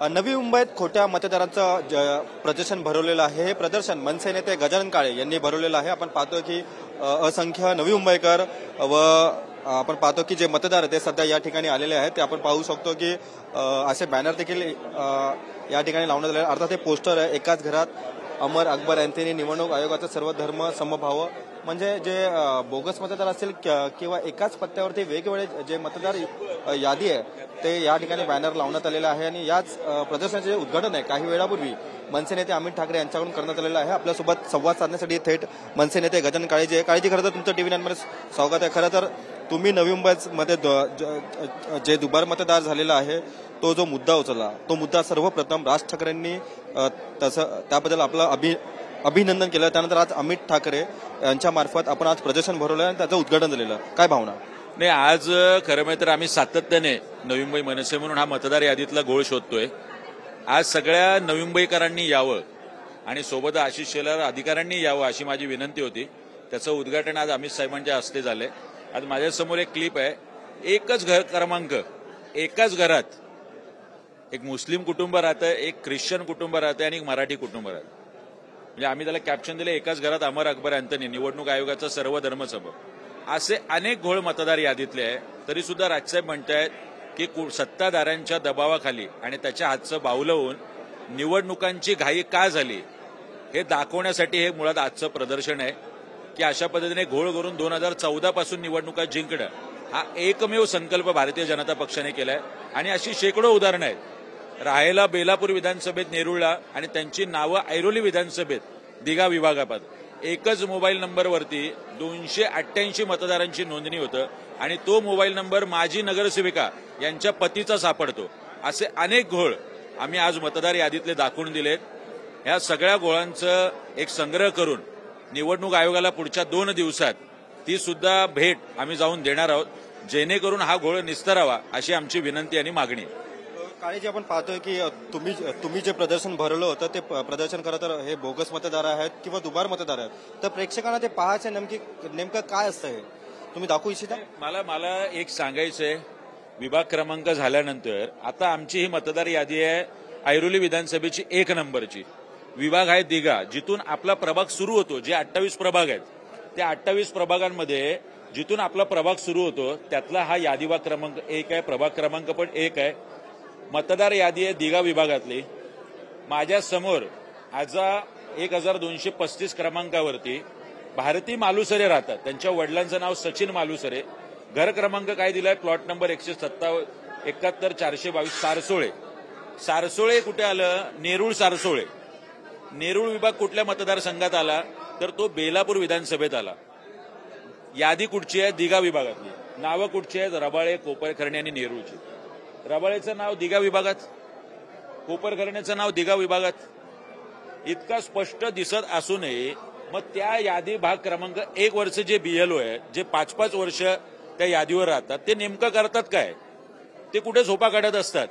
नवी मुंबईत खोट्या मतदारांचं प्रदर्शन भरवलेलं आहे। हे प्रदर्शन मनसे नेते गजानन काळे यांनी भरवलेलं आहे। आपण पाहतो की असंख्य नवी मुंबईकर व आपण पाहतो की जे मतदार ते सध्या या ठिकाणी आलेले आहेत। ते आपण पाहू शकतो की असे बॅनर देखील या ठिकाणी लावण्यात आले। अर्थात हे पोस्टर आहे, एकाच घरात अमर अकबर अँथनी निवडणूक आयोगाचा सर्व धर्म समभाव, म्हणजे जे बोगस मतदार असतील किंवा एकाच पत्त्यावरती वेगवेगळे जे मतदार यादी आहे ते या ठिकाणी बॅनर लावण्यात आलेला आहे। आणि याच प्रदर्शनाचे जे उद्घाटन आहे काही वेळापूर्वी मनसे नेते अमित ठाकरे यांच्याकडून करण्यात आलेलं आहे। आपल्यासोबत संवाद साधण्यासाठी थेट मनसे नेते गजानन काळे काळेजी खरं तर तुमचं टीव्ही 9 मध्ये स्वागत आहे। खरं तर तुम्ही नवी मुंबईमध्ये जे दुबार मतदार झालेला आहे तो जो मुद्दा उचलला, तो मुद्दा सर्वप्रथम राज ठाकरेंनी तसं त्याबद्दल आपलं अभिनंदन केलं। त्यानंतर आज अमित ठाकरे यांच्या मार्फत आपण आज प्रदर्शन भरवलं आणि त्याचं उद्घाटन झालेलं, काय भावना? नाही, आज खरं म्हणजे तर आम्ही सातत्याने नवी मुंबई मनसे म्हणून हा मतदार यादीतला घोळ शोधतोय। आज सगळ्या नवी मुंबईकरांनी यावं आणि सोबत आशिष शेलार अधिकाऱ्यांनी यावं अशी माझी विनंती होती। त्याचं उद्घाटन आज अमित साहेबांच्या हस्ते झालंय। आज माझ्यासमोर एक क्लिप आहे, एकच घर क्रमांक, एकाच घरात एक मुस्लिम कुटुंब राहतं, एक ख्रिश्चन कुटुंब राहतं आणि एक मराठी कुटुंब राहतं। म्हणजे आम्ही त्याला कॅप्शन दिले, एकाच घरात अमर अकबर अँथनी निवडणूक आयोगाचा सर्व धर्म समभाव। असे अनेक घोळ मतदार यादीतले आहे। तरी सुद्धा राजसाहेब म्हणतायत की सत्ताधाऱ्यांच्या दबावाखाली आणि त्याच्या हातचं बावलं होऊन निवडणुकांची घाई का झाली हे दाखवण्यासाठी हे मुळात आजचं प्रदर्शन आहे की अशा पद्धतीने घोळ करून 2014 पासून निवडणुका जिंकणं हा एकमेव संकल्प भारतीय जनता पक्षाने केलाय। आणि अशी शेकडो उदाहरणं आहेत। राहायला बेलापूर विधानसभेत नेरुळला आणि त्यांची नावं ऐरोली विधानसभेत दिघा विभागात एकच मोबाईल नंबरवरती 288 मतदारांची नोंदणी होतं आणि तो मोबाईल नंबर माजी नगरसेविका यांच्या पतीचा सापडतो। असे अनेक घोळ आम्ही आज मतदार यादीतले दाखवून दिलेत। या सगळ्या घोळांचं एक संग्रह करून निवडणूक आयोगाला पुढच्या 2 दिवसात ती सुद्धा भेट आम्ही जाऊन देणार आहोत, जेणेकरून हा घोळ निस्तरावा अशी आमची विनंती आणि मागणी। काळेजी, आपण पाहतोय की तुम्ही जे प्रदर्शन भरवलं होतं ते प्रदर्शन खरं तर हे बोगस मतदार आहेत किंवा दुबार मतदार आहेत, तर प्रेक्षकांना ते पाहायचं नेमकं काय असतं हे तुम्ही दाखवू इच्छिता? मला एक सांगायचंय, विभाग क्रमांक झाल्यानंतर आता आमची ही मतदार यादी आहे ऐरोली विधानसभेची 1 नंबरची। विभाग आहे दिघा, जिथून आपला प्रभाग सुरू होतो। जे 28 प्रभाग आहेत त्या 28 प्रभागांमध्ये जिथून आपला प्रभाग सुरू होतो त्यातला हा यादी विभाग क्रमांक 1 आहे। प्रभाग क्रमांक पण 1 आहे। मतदार यादी आहे दिघा विभागातली। माझ्या समोर आज 1235 क्रमांकावरती भारती मालुसरे राहतात। त्यांच्या वडिलांचं नाव सचिन मालुसरे। घर क्रमांक काय दिलाय, प्लॉट नंबर 171 422 सारसोळे। सारसोळे कुठे आलं? नेरुळ सारसोळे। नेरुळ विभाग कुठल्या मतदारसंघात आला तर तो बेलापूर विधानसभेत आला। यादी कुठची आहे? दिघा विभागातली। नावं कुठची आहेत? रबाळे, कोपरखर्णे आणि नेरुळची। रबाळेचं नाव दिघा विभागात, कोपरखर्णेचं नाव दिघा विभागात। इतका स्पष्ट दिसत असूनही मग त्या यादी भाग क्रमांक 1 वरचे जे बीएलओ आहे, जे 5-5 वर्ष त्या यादीवर राहतात, ते नेमकं करतात काय? ते कुठे झोपा काढत असतात?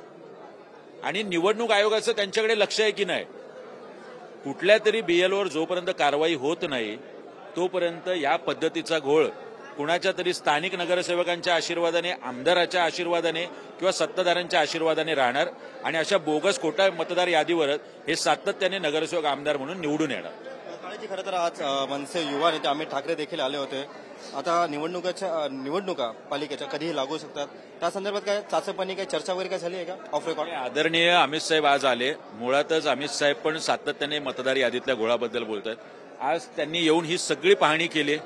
आणि निवडणूक आयोगाचं त्यांच्याकडे लक्ष आहे की नाही? कुठल्या तरी बीएलओवर जोपर्यंत कारवाई होत नाही तोपर्यंत या पद्धतीचा घोळ कुणाच्या तरी स्थानिक नगरसेवकांच्या आशीर्वादाने, आमदाराच्या आशीर्वादाने किंवा सत्ताधाऱ्यांच्या आशीर्वादाने राहणार आणि अशा बोगस खोटा मतदार यादीवरच हे सातत्याने नगरसेवक आमदार म्हणून निवडून येणार। काळेजी, खरं तर आज मनसे युवा नेते अमित ठाकरे देखील आले होते। आता निवडणुका पालिकेच्या कधीही लागू शकतात, त्या संदर्भात काय चाचपणी काय चर्चा वगैरे काय झाली आहे का ऑफ रेकॉर्ड? आदरणीय अमित साहेब आज आले। मुळातच अमित साहेब पण सातत्याने मतदार यादीतल्या घोळाबद्दल बोलतात। आज त्यांनी येऊन ही सगळी पाहणी केली।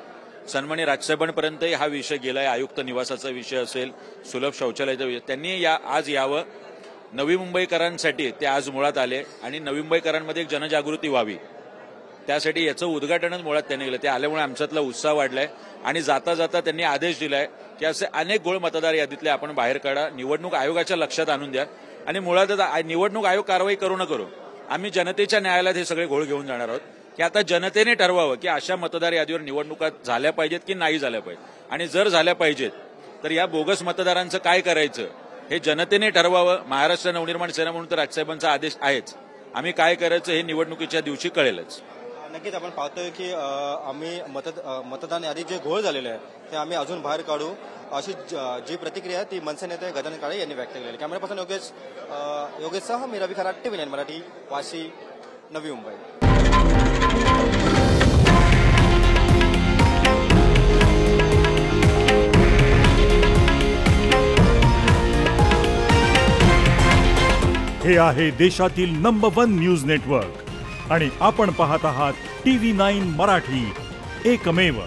सन्माननीय राजसाहेबांपर्यंतही हा विषय गेलाय। आयुक्त निवासाचा विषय असेल, सुलभ शौचालयाचा विषय, त्यांनी आज यावं। नवी मुंबईकरांसाठी ते आज मुळात आले आणि नवी मुंबईकरांमध्ये एक जनजागृती व्हावी त्यासाठी याचं उद्घाटनच मुळात त्यांनी केलं। ते आल्यामुळे आमच्यातला उत्साह वाढलाय आणि जाता जाता त्यांनी आदेश दिलाय की असे अनेक घोळ मतदार यादीतले आपण बाहेर काढा, निवडणूक आयोगाच्या लक्षात आणून द्या। आणि मुळातच निवडणूक आयोग कारवाई करू न करू आम्ही जनतेच्या न्यायालयात हे सगळे घोळ घेऊन जाणार आहोत की आता जनतेने ठरवावं की अशा मतदार यादीवर निवडणुका झाल्या पाहिजेत की नाही झाल्या पाहिजेत। आणि जर झाल्या पाहिजेत तर या बोगस मतदारांचं काय करायचं हे जनतेने ठरवावं। महाराष्ट्र नवनिर्माण सेना म्हणून तर राजसाहेबांचा आदेश आहेच। आम्ही काय करायचं हे निवडणुकीच्या दिवशी कळेलच। नक्कीच आपण पाहतोय की आम्ही मतदान यादी जे घोळ झालेले आहे ते आम्ही अजून बाहेर काढू अशी जी प्रतिक्रिया आहे ती मनसे नेते गजानन काळे यांनी व्यक्त केली. कॅमेरापासून योगेशसह मी रवी खरात, TV9 मराठी, वाशी, नवी मुंबई. हे आहे देशातील नंबर 1 न्यूज नेटवर्क आणि आपण पाहत आहात TV9 मराठी, एकमेव.